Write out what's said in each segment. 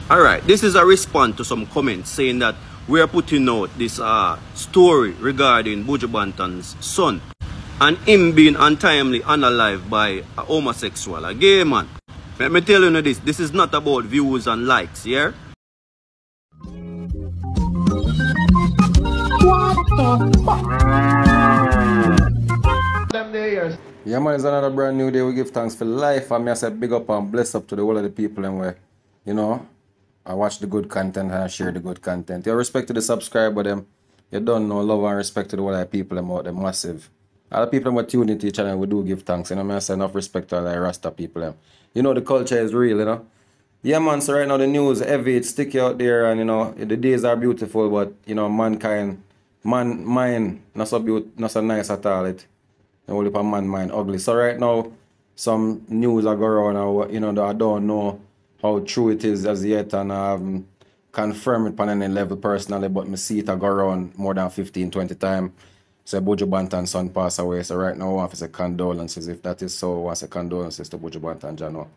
Alright, this is a response to some comments saying that we are putting out this story regarding Buju Banton's son and him being untimely unalive by a homosexual, a gay man. Let me tell you this is not about views and likes, yeah? What the fuck? Yeah man, it's another brand new day. We give thanks for life. And I say big up and bless up to the whole of the people and where, you know, I watch the good content and I share the good content. Your respect to the subscriber them. You don't know love and respect to the whole of the people them out them massive. All the people that tune into each channel, we do give thanks. You know, I say enough respect to all the Rasta people them. You know the culture is real, you know. Yeah man, so right now the news heavy, it's sticky out there and you know the days are beautiful, but you know mind not so not so nice at all. It only for man mind ugly. So right now some news are going around and you know I don't know how true it is as yet and I haven't confirmed it on any level personally, but I see it go around more than 15-20 times. So Buju Banton's son passed away. So right now I want to say condolences. If that is so, I want to say condolences to Buju Banton, Jano.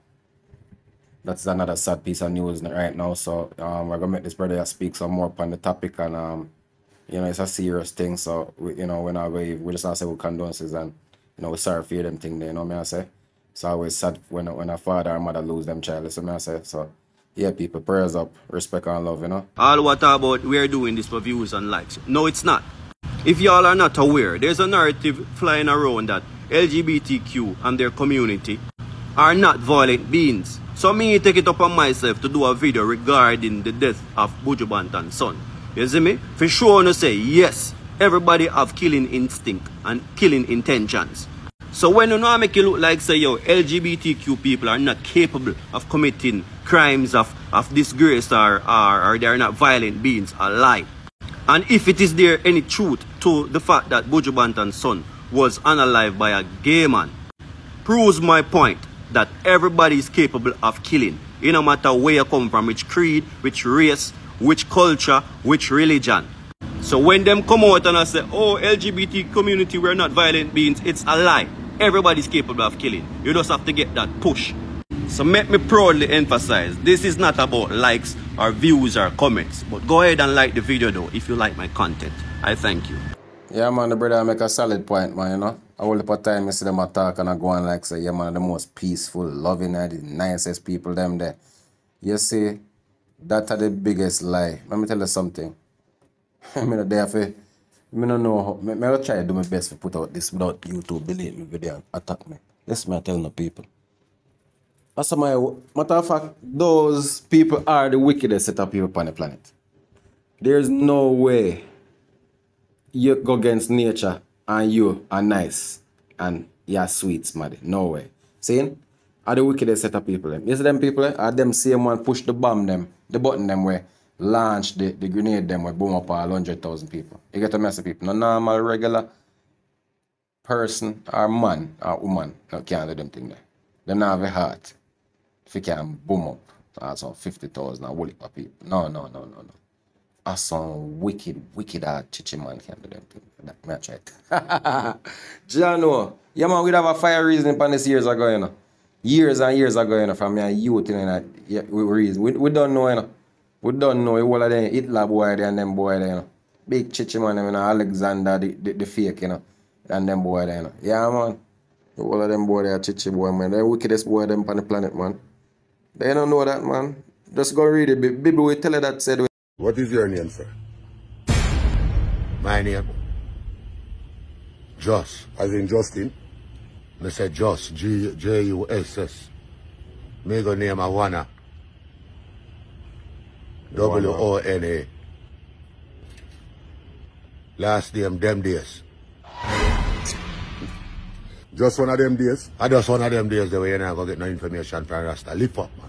That's another sad piece of news right now. So we're gonna make this brother speak some more upon the topic and you know it's a serious thing. So we just want to say with condolences and you know we're sorry for them thing there, you know what I say? It's always sad when a father or mother lose them child, so I say. So yeah people, prayers up, respect and love, you know. All what about we're doing this for views and likes. No, it's not. If y'all are not aware, there's a narrative flying around that LGBTQ and their community are not violent beings. So me take it upon myself to do a video regarding the death of Buju Banton's son. You see me? For sure to say yes, everybody have killing instinct and killing intentions. So when you know I make it look like say yo LGBTQ people are not capable of committing crimes of disgrace or they are not violent beings, a lie. And if it is there any truth to the fact that Buju Banton's son was unalive by a gay man, proves my point that everybody is capable of killing. It no matter where you come from, which creed, which race, which culture, which religion. So when them come out and I say, oh, LGBT community, we're not violent beings, it's a lie. Everybody's capable of killing. You just have to get that push. So make me proudly emphasize, this is not about likes or views or comments. But go ahead and like the video though, if you like my content. I thank you. Yeah man, the brother make a solid point, man, you know. I will the time I see them attack and I go on like say, yeah man, the most peaceful, loving, and the nicest people them there. You see, that are the biggest lie. Let me tell you something. I'm not there for, I don't know how, I will try to do my best to put out this without YouTube believe me video and attack me. This is me telling the people. As matter of fact, those people are the wickedest set of people on the planet. There's no way you go against nature and you are nice and you're sweet, smarty. No way. See? Are the wickedest set of people. You see them people? Are them same one push the bomb them, the button them where launch the grenade them where boom up all 100,000 people. You get a mess of people. No normal, regular person or man or woman no can't do them thing there. They don't have a heart. If you can boom up, that's on 50,000 and wool of people. No. That's some wicked hard chichi man can do them thing. That match right. Jano, yeah man, we'd have a fire reason upon this years ago, you know. Years and years ago, you know, from your youth, you know, yeah, we don't know, you know. We don't know all of them Hitler boy there and them boy there, you know. Big chichi man, you know, Alexander the fake, you know. And them boy there, you know. Yeah man. All of them boy there, chichi boy, man. They're the wickedest boy them on the planet, man. They don't know that, man. Just go read it. Baby will tell you that said. What is your name, sir? My name? Joss. As in Justin? I said Joss. J-U-S-S. Me go name a Wana. W-O-N-A. Last name, them days. Just one of them days? I just one of them days the way you never get no information from Rasta. Lift up, man.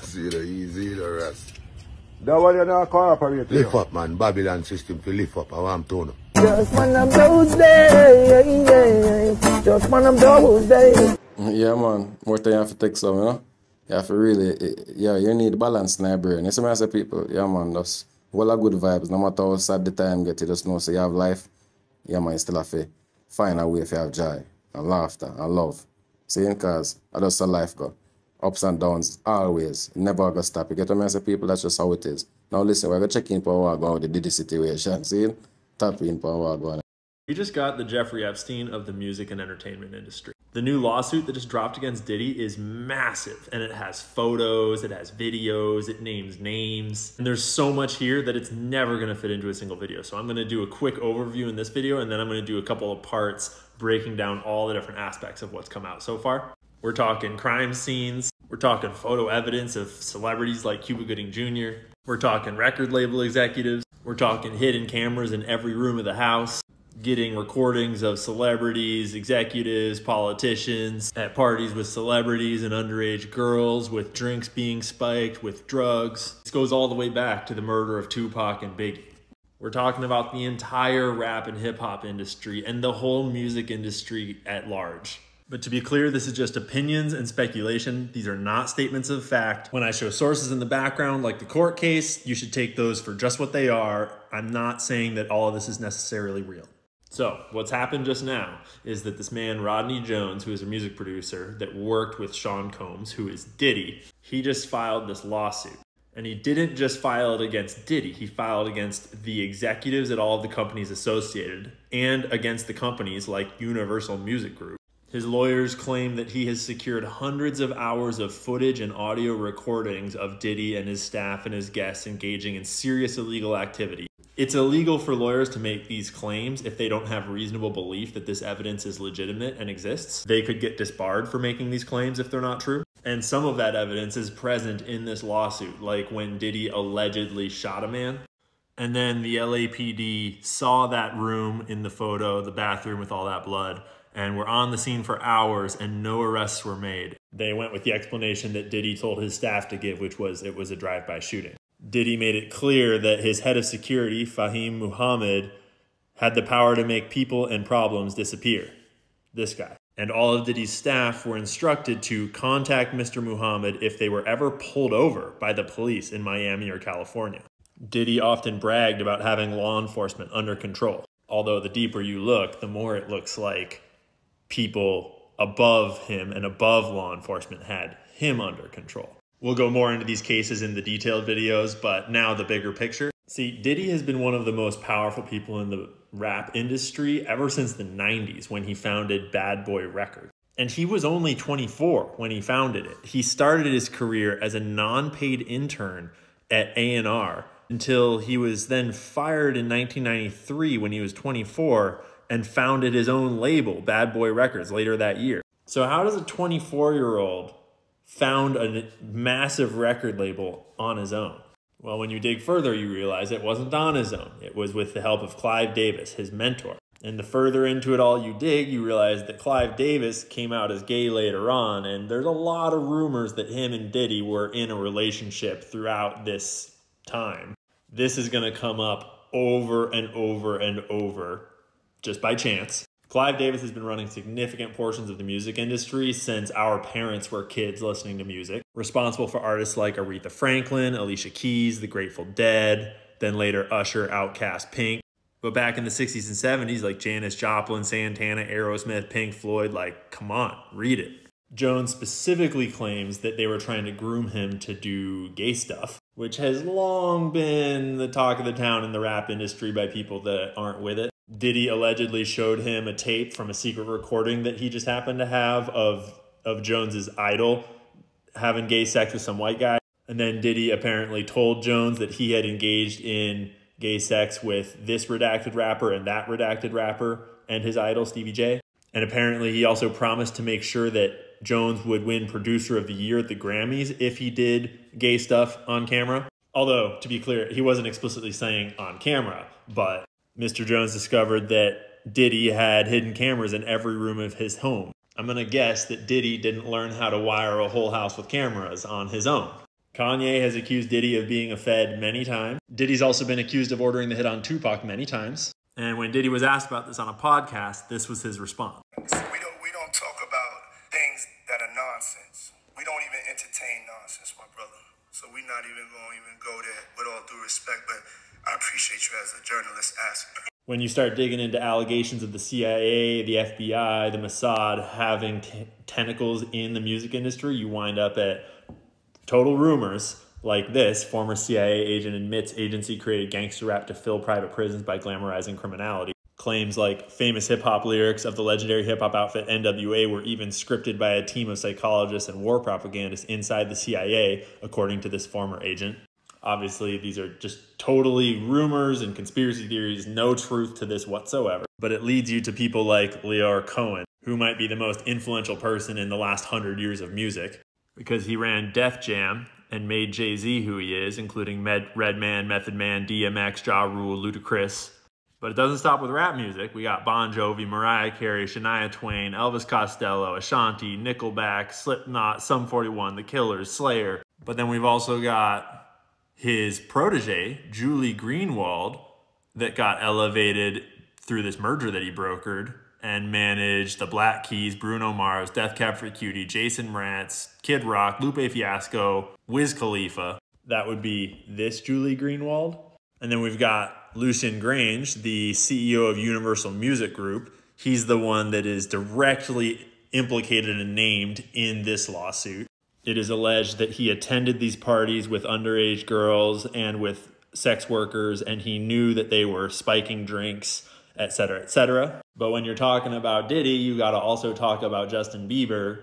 See the easy, the rest. That one you're not cooperating. Lift up, man. Babylon system to lift up. I want to know. Just one of those days. Just one of those days. Yeah, man. More time you have to take some, you know? You have to really, yeah, you need balance in your brain. You see what I say, people? Yeah, man. That's all a good vibes. No matter how sad the time get, you just know, so you have life. Yeah, man, you still have to find a way if you have joy and laughter and love. See, because that's a life go. Ups and downs, always. Never gonna stop. You get what I say, people? That's just how it is. Now listen, we're gonna check in for a while with the Diddy situation. See? Tap in for a while. We just got the Jeffrey Epstein of the music and entertainment industry. The new lawsuit that just dropped against Diddy is massive, and it has photos, it has videos, it names names, and there's so much here that it's never gonna fit into a single video. So I'm gonna do a quick overview in this video, and then I'm gonna do a couple of parts breaking down all the different aspects of what's come out so far. We're talking crime scenes, we're talking photo evidence of celebrities like Cuba Gooding Jr., we're talking record label executives, we're talking hidden cameras in every room of the house, getting recordings of celebrities, executives, politicians at parties with celebrities and underage girls, with drinks being spiked, with drugs. This goes all the way back to the murder of Tupac and Biggie. We're talking about the entire rap and hip hop industry and the whole music industry at large. But to be clear, this is just opinions and speculation. These are not statements of fact. When I show sources in the background, like the court case, you should take those for just what they are. I'm not saying that all of this is necessarily real. So what's happened just now is that this man, Rodney Jones, who is a music producer that worked with Sean Combs, who is Diddy, he just filed this lawsuit. And he didn't just file it against Diddy, he filed against the executives at all of the companies associated and against the companies like Universal Music Group. His lawyers claim that he has secured hundreds of hours of footage and audio recordings of Diddy and his staff and his guests engaging in serious illegal activity. It's illegal for lawyers to make these claims if they don't have reasonable belief that this evidence is legitimate and exists. They could get disbarred for making these claims if they're not true. And some of that evidence is present in this lawsuit, like when Diddy allegedly shot a man. And then the LAPD saw that room in the photo, the bathroom with all that blood, and were on the scene for hours and no arrests were made. They went with the explanation that Diddy told his staff to give, which was it was a drive-by shooting. Diddy made it clear that his head of security, Fahim Muhammad, had the power to make people and problems disappear. This guy. And all of Diddy's staff were instructed to contact Mr. Muhammad if they were ever pulled over by the police in Miami or California. Diddy often bragged about having law enforcement under control. Although the deeper you look, the more it looks like people above him and above law enforcement had him under control. We'll go more into these cases in the detailed videos, but now the bigger picture. See, Diddy has been one of the most powerful people in the rap industry ever since the 90s when he founded Bad Boy Records. And he was only 24 when he founded it. He started his career as a non-paid intern at A&R until he was then fired in 1993 when he was 24 and founded his own label, Bad Boy Records, later that year. So how does a 24-year-old found a massive record label on his own? Well, when you dig further, you realize it wasn't on his own. It was with the help of Clive Davis, his mentor. And the further into it all you dig, you realize that Clive Davis came out as gay later on, and there's a lot of rumors that him and Diddy were in a relationship throughout this time. This is going to come up over and over and over, just by chance. Clive Davis has been running significant portions of the music industry since our parents were kids listening to music. Responsible for artists like Aretha Franklin, Alicia Keys, The Grateful Dead, then later Usher, Outkast, Pink. But back in the 60s and 70s, like Janis Joplin, Santana, Aerosmith, Pink Floyd, like, come on, read it. Jones specifically claims that they were trying to groom him to do gay stuff, which has long been the talk of the town in the rap industry by people that aren't with it. Diddy allegedly showed him a tape from a secret recording that he just happened to have of Jones's idol having gay sex with some white guy. And then Diddy apparently told Jones that he had engaged in gay sex with this redacted rapper and that redacted rapper and his idol, Stevie J. And apparently he also promised to make sure that Jones would win Producer of the Year at the Grammys if he did gay stuff on camera. Although, to be clear, he wasn't explicitly saying on camera, but Mr. Jones discovered that Diddy had hidden cameras in every room of his home. I'm going to guess that Diddy didn't learn how to wire a whole house with cameras on his own. Kanye has accused Diddy of being a Fed many times. Diddy's also been accused of ordering the hit on Tupac many times. And when Diddy was asked about this on a podcast, this was his response. We don't talk about things that are nonsense. We don't even entertain nonsense, my brother. So we're not even going to go there with all due respect, but I appreciate you as a journalist asking. When you start digging into allegations of the CIA, the FBI, the Mossad having tentacles in the music industry, you wind up at total rumors like this. Former CIA agent admits agency created gangster rap to fill private prisons by glamorizing criminality. Claims like famous hip-hop lyrics of the legendary hip-hop outfit NWA were even scripted by a team of psychologists and war propagandists inside the CIA, according to this former agent. Obviously, these are just totally rumors and conspiracy theories, no truth to this whatsoever. But it leads you to people like Leor Cohen, who might be the most influential person in the last 100 years of music, because he ran Def Jam and made Jay-Z who he is, including Redman, Method Man, DMX, Ja Rule, Ludacris. But it doesn't stop with rap music. We got Bon Jovi, Mariah Carey, Shania Twain, Elvis Costello, Ashanti, Nickelback, Slipknot, Sum 41, The Killers, Slayer. But then we've also got his protege, Julie Greenwald, that got elevated through this merger that he brokered and managed the Black Keys, Bruno Mars, Death Cab for Cutie, Jason Mraz, Kid Rock, Lupe Fiasco, Wiz Khalifa. That would be this Julie Greenwald. And then we've got Lucian Grange, the CEO of Universal Music Group. He's the one that is directly implicated and named in this lawsuit. It is alleged that he attended these parties with underage girls and with sex workers, and he knew that they were spiking drinks, etc., etc. But when you're talking about Diddy, you got to also talk about Justin Bieber,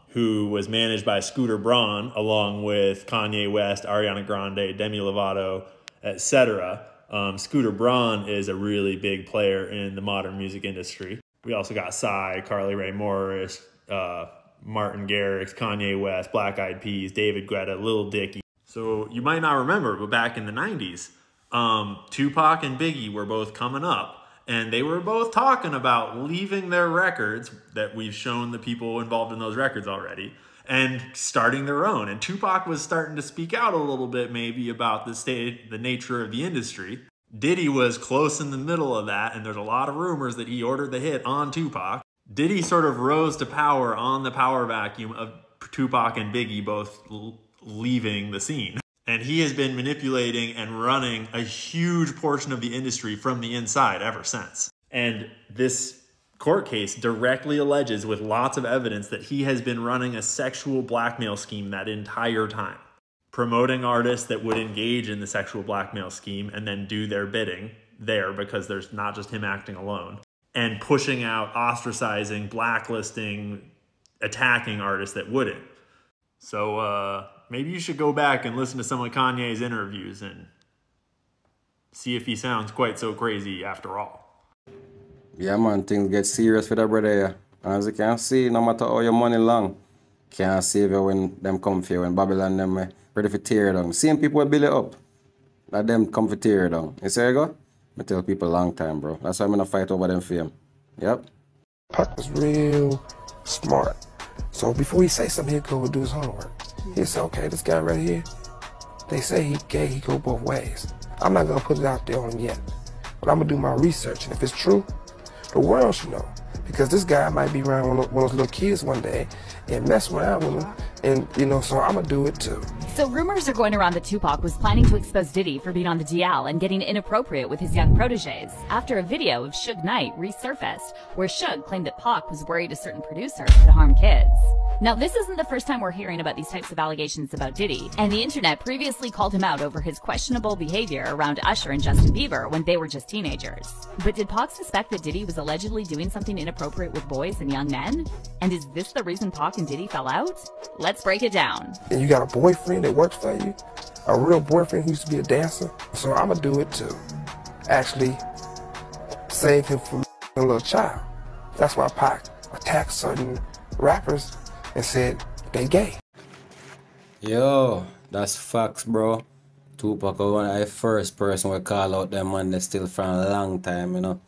who was managed by Scooter Braun, along with Kanye West, Ariana Grande, Demi Lovato, etc. Scooter Braun is a really big player in the modern music industry. We also got Psy, Carly Rae Morris, Martin Garrix, Kanye West, Black Eyed Peas, David Guetta, Lil Dicky. So you might not remember, but back in the 90s, Tupac and Biggie were both coming up, and they were both talking about leaving their records that we've shown the people involved in those records already and starting their own. And Tupac was starting to speak out a little bit maybe about the nature of the industry. Diddy was close in the middle of that, and there's a lot of rumors that he ordered the hit on Tupac. Diddy sort of rose to power on the power vacuum of Tupac and Biggie both leaving the scene. And he has been manipulating and running a huge portion of the industry from the inside ever since. And this court case directly alleges with lots of evidence that he has been running a sexual blackmail scheme that entire time, promoting artists that would engage in the sexual blackmail scheme and then do their bidding there, because there's not just him acting alone, and pushing out, ostracizing, blacklisting, attacking artists that wouldn't. So maybe you should go back and listen to some of Kanye's interviews and see if he sounds quite so crazy after all. Yeah, man, things get serious for that brother here. As you can see, no matter how your money long, can't save you when them come for you, when Babylon them ready for tear down. Same people will build it up. Let them come for tear down. You see how you go? I tell people a long time, bro. That's why I'm gonna fight over them fame. Yep. Pac was real smart. So before he say something, he'll go do his homework. He'll say, okay, this guy right here, they say he gay, he go both ways. I'm not gonna put it out there on him yet, but I'm gonna do my research, and if it's true, the world should know. Because this guy might be around one of those little kids one day and mess around with him, and you know, so I'm gonna do it too. So rumors are going around that Tupac was planning to expose Diddy for being on the DL and getting inappropriate with his young proteges after a video of Suge Knight resurfaced, where Suge claimed that Pac was worried a certain producer could harm kids. Now, this isn't the first time we're hearing about these types of allegations about Diddy, and the internet previously called him out over his questionable behavior around Usher and Justin Bieber when they were just teenagers. But did Pac suspect that Diddy was allegedly doing something inappropriate with boys and young men? And is this the reason Pac and Diddy fell out? Let's break it down. And you got a boyfriend that works for you, a real boyfriend who used to be a dancer, so I'm gonna do it too. Actually, save him from a little child. That's why Pac attacked certain rappers and said they gay. Yo, that's facts, bro. Tupac was one of the first person we call out them man they still from a long time, you know.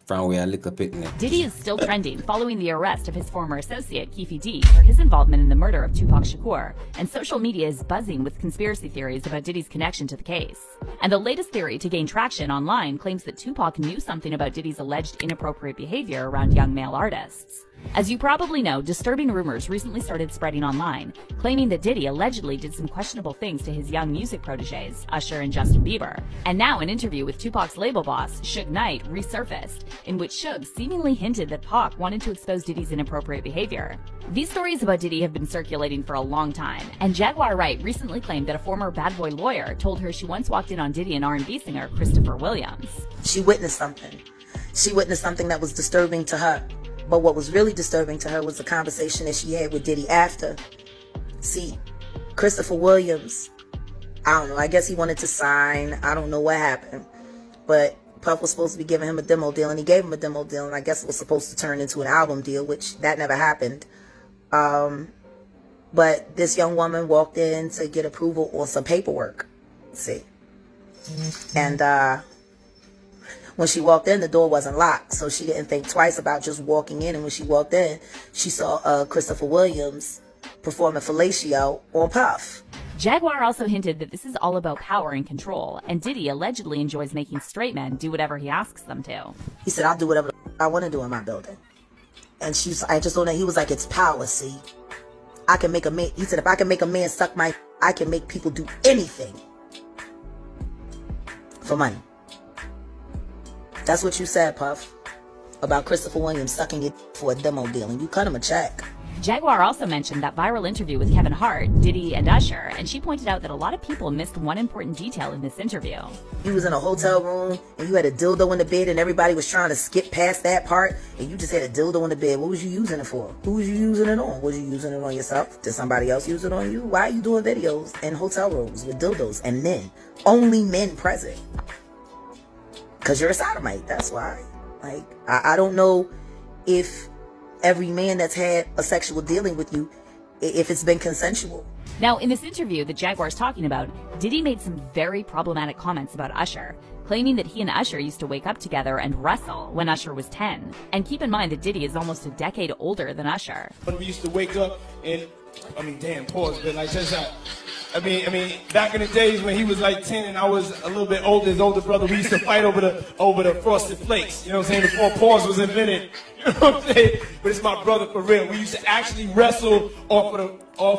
from where a little picnic. Diddy is still trending following the arrest of his former associate, Keefe D, for his involvement in the murder of Tupac Shakur, and social media is buzzing with conspiracy theories about Diddy's connection to the case. And the latest theory to gain traction online claims that Tupac knew something about Diddy's alleged inappropriate behavior around young male artists. As you probably know, disturbing rumors recently started spreading online, claiming that Diddy allegedly did some questionable things to his young music proteges, Usher and Justin Bieber. And now an interview with Tupac's label boss, Suge Knight, resurfaced, in which Suge seemingly hinted that Pac wanted to expose Diddy's inappropriate behavior. These stories about Diddy have been circulating for a long time, and Jaguar Wright recently claimed that a former bad boy lawyer told her she once walked in on Diddy and R&B singer Christopher Williams. She witnessed something. She witnessed something that was disturbing to her. But what was really disturbing to her was the conversation that she had with Diddy after. See, Christopher Williams, I don't know, I guess he wanted to sign. I don't know what happened. But Puff was supposed to be giving him a demo deal, and he gave him a demo deal, and I guess it was supposed to turn into an album deal, which that never happened. But this young woman walked in to get approval on some paperwork. See. And when she walked in, the door wasn't locked, so she didn't think twice about just walking in. And when she walked in, she saw Christopher Williams performing fellatio on Puff. Jaguar also hinted that this is all about power and control, and Diddy allegedly enjoys making straight men do whatever he asks them to. He said, I'll do whatever I want to do in my building. And I just don't know. He was like, it's power, see. I can make a man, he said, if I can make a man suck my, I can make people do anything for money. That's what you said, Puff, about Christopher Williams sucking it for a demo deal, and you cut him a check. Jaguar also mentioned that viral interview with Kevin Hart, Diddy, and Usher, and she pointed out that a lot of people missed one important detail in this interview. You was in a hotel room, and you had a dildo in the bed, and everybody was trying to skip past that part, and you just had a dildo in the bed. What was you using it for? Who was you using it on? Was you using it on yourself? Did somebody else use it on you? Why are you doing videos in hotel rooms with dildos and men? Only men present. Because you're a sodomite, that's why. Like, I don't know if every man that's had a sexual dealing with you, if it's been consensual. Now, in this interview that Jaguar's talking about, Diddy made some very problematic comments about Usher, claiming that he and Usher used to wake up together and wrestle when Usher was 10. And keep in mind that Diddy is almost a decade older than Usher. When we used to wake up and, damn, pause, but like just back in the days when he was like 10 and I was a little bit older, his older brother, we used to fight over the frosted flakes. You know what I'm saying? Before pause was invented. You know what I'm saying? But it's my brother for real. We used to actually wrestle off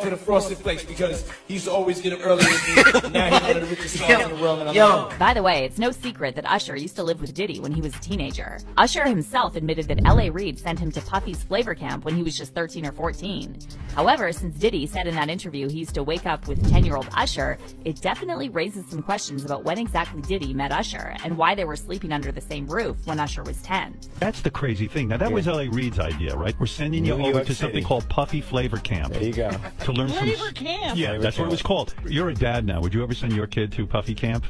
of the frosted flakes because he used to always get them early with me. Now he's one of the richest guys in the world. And I'm By the way, it's no secret that Usher used to live with Diddy when he was a teenager. Usher himself admitted that L.A. Reid sent him to Puffy's flavor camp when he was just 13 or 14. However, since Diddy said in that interview he used to wake up with 10-year-old Usher, it definitely raises some questions about when exactly Diddy met Usher and why they were sleeping under the same roof when Usher was 10. That's the crazy thing. Now, that was L.A. Reid's idea, right? We're sending you over to something called Puffy Flavor Camp. There you go. To learn Flavor Camp. Yeah, Flavor that's camp. what it was called. You're a dad now. Would you ever send your kid to Puffy Camp?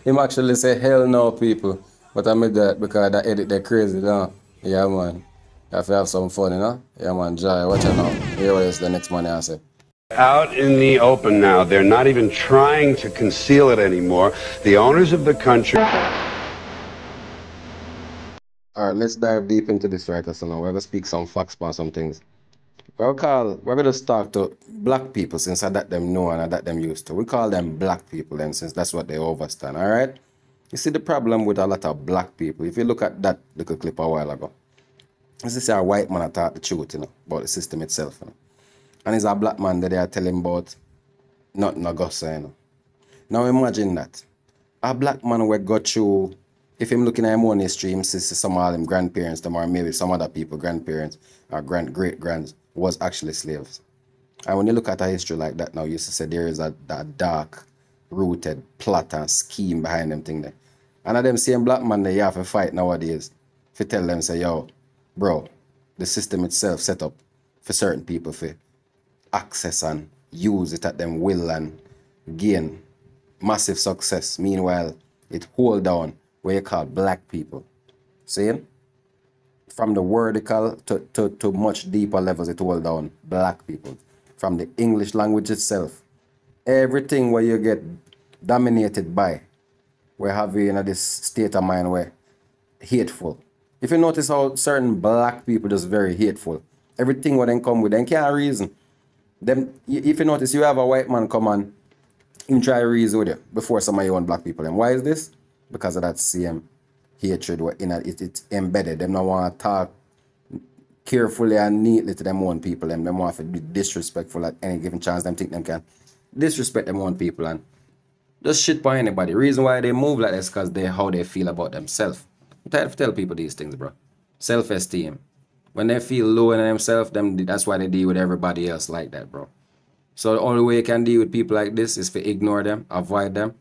Him actually say, hell no, people. But I made that because that edit that crazy, you know? Yeah, man. You have to have some fun, you know? Yeah, man. Jai, watch out now. Here is the next man I say. Out in the open now. They're not even trying to conceal it anymore. The owners of the country... Alright, let's dive deep into this right now. We're going to speak some facts about some things. We're going to talk to black people since I that them know and I that them used to. We call them black people then since that's what they overstand, alright? You see the problem with a lot of black people, if you look at that little clip a while ago, this is a white man that taught the truth, you know, about the system itself, you know. And it's a black man that they are telling about nothing no gossip, you know. Now imagine that. A black man will go through, if him looking at him on his stream, see some of them grandparents, them or maybe some other people, grandparents or great-grands, was actually slaves. And when you look at a history like that now, you see there is a dark-rooted plot and scheme behind them thing there. And of them same black man that you have to fight nowadays, if you tell them, say, yo, bro, the system itself set up for certain people for access and use it at them will and gain massive success. Meanwhile, it hold down what you call black people. See? From the vertical to much deeper levels, it hold down black people. From the English language itself, everything where you get dominated by we're having this state of mind where hateful. If you notice how certain black people just very hateful. Everything what they come with, they can't reason. Them, if you notice, you have a white man come and him try to reason with you before some of your own black people. And why is this? Because of that same hatred where it's embedded. Them not want to talk carefully and neatly to them own people. Them want to be disrespectful at any given chance. Them think them can disrespect them own people and just shit by anybody. Reason why they move like this because they how they feel about themselves. I'm tired of telling people these things, bro. Self-esteem. When they feel low in themselves, that's why they deal with everybody else like that, bro. So the only way you can deal with people like this is to ignore them, avoid them,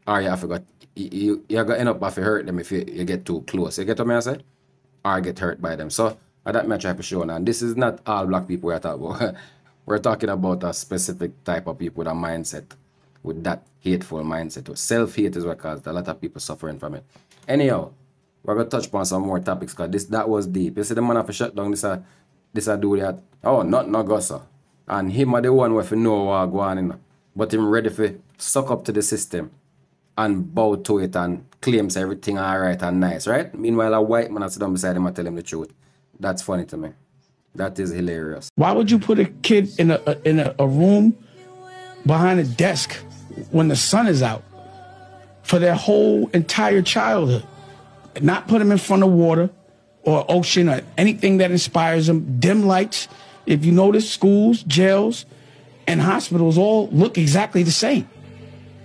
or you're going to end up having to hurt them if you get too close. You get what I say? Or get hurt by them. So that may try to show now. This is not all black people we're talking about. We're talking about a specific type of people with a mindset, with that hateful mindset. Self-hate is what caused a lot of people suffering from it. Anyhow, we're going to touch upon some more topics because that was deep. You see the man have to shut down this a do that. Oh, not no gossa. And him are the one who know what go on, you know. But him ready for suck up to the system and bow to it and claims everything alright and nice, right? Meanwhile, a white man has sit down beside him and tell him the truth. That's funny to me. That is hilarious. Why would you put a kid in a room behind a desk when the sun is out for their whole entire childhood? Not put them in front of water or ocean or anything that inspires them. Dim lights. If you notice, schools, jails, and hospitals all look exactly the same.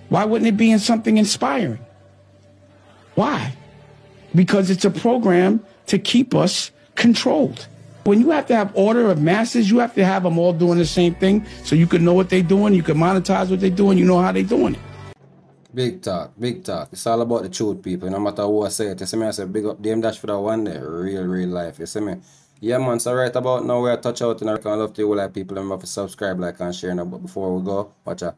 Why wouldn't it be in something inspiring? Why? Because it's a program to keep us controlled. When you have to have order of masses, you have to have them all doing the same thing so you can know what they're doing, you can monetize what they're doing, you know how they're doing it. Big talk, big talk. It's all about the truth, people. No matter who I say it, you see me, I say big up DM Dash for that one day. Real life, you see me? Yeah, man, so right about now we're touch out and I love to you like people and have to subscribe, like and share now. But before we go, watch out.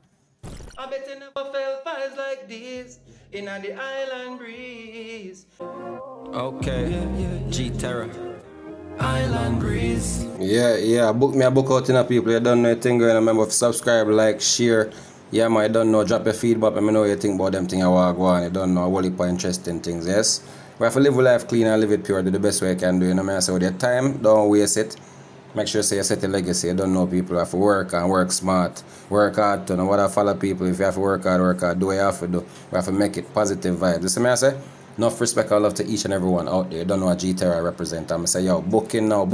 I bet you never felt vibes like this in the island breeze. Okay, G-Terra. Island breeze. Yeah, book me a book out in a people. You don't know anything going on. Remember to subscribe, like, share. Yeah, man, you don't know. Drop your feedback. Let me know what you think about them things I want to go on. You don't know a whole heap of interesting things, yes? We have to live a life clean and live it pure. Do the best way you can do. You know what I mean? So with your time, don't waste it. Make sure you set a legacy. You don't know people have to work and work smart. Work hard to know what I follow people. If you have to work hard, do what you have to do. We have to make it positive vibes. You see me I say? Enough respect and love to each and everyone out there. You don't know what G-Terra represent. I'm say, yo, booking now,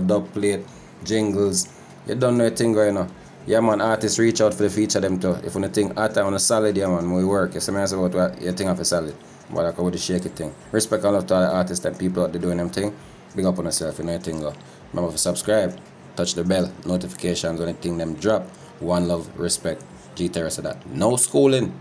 dub plate, jingles. You don't know anything going on. Yeah, man, artists reach out for the feature them too. If you think art on a solid, yeah, man, we work. You see me I say about what you think of a solid. But I go with the shaky thing. Respect and love to all the artists and people out there doing them thing. Big up on yourself, you know anything go. Remember to subscribe, touch the bell, notifications, anything them drop. One love, respect. G-Terra said that. No schooling.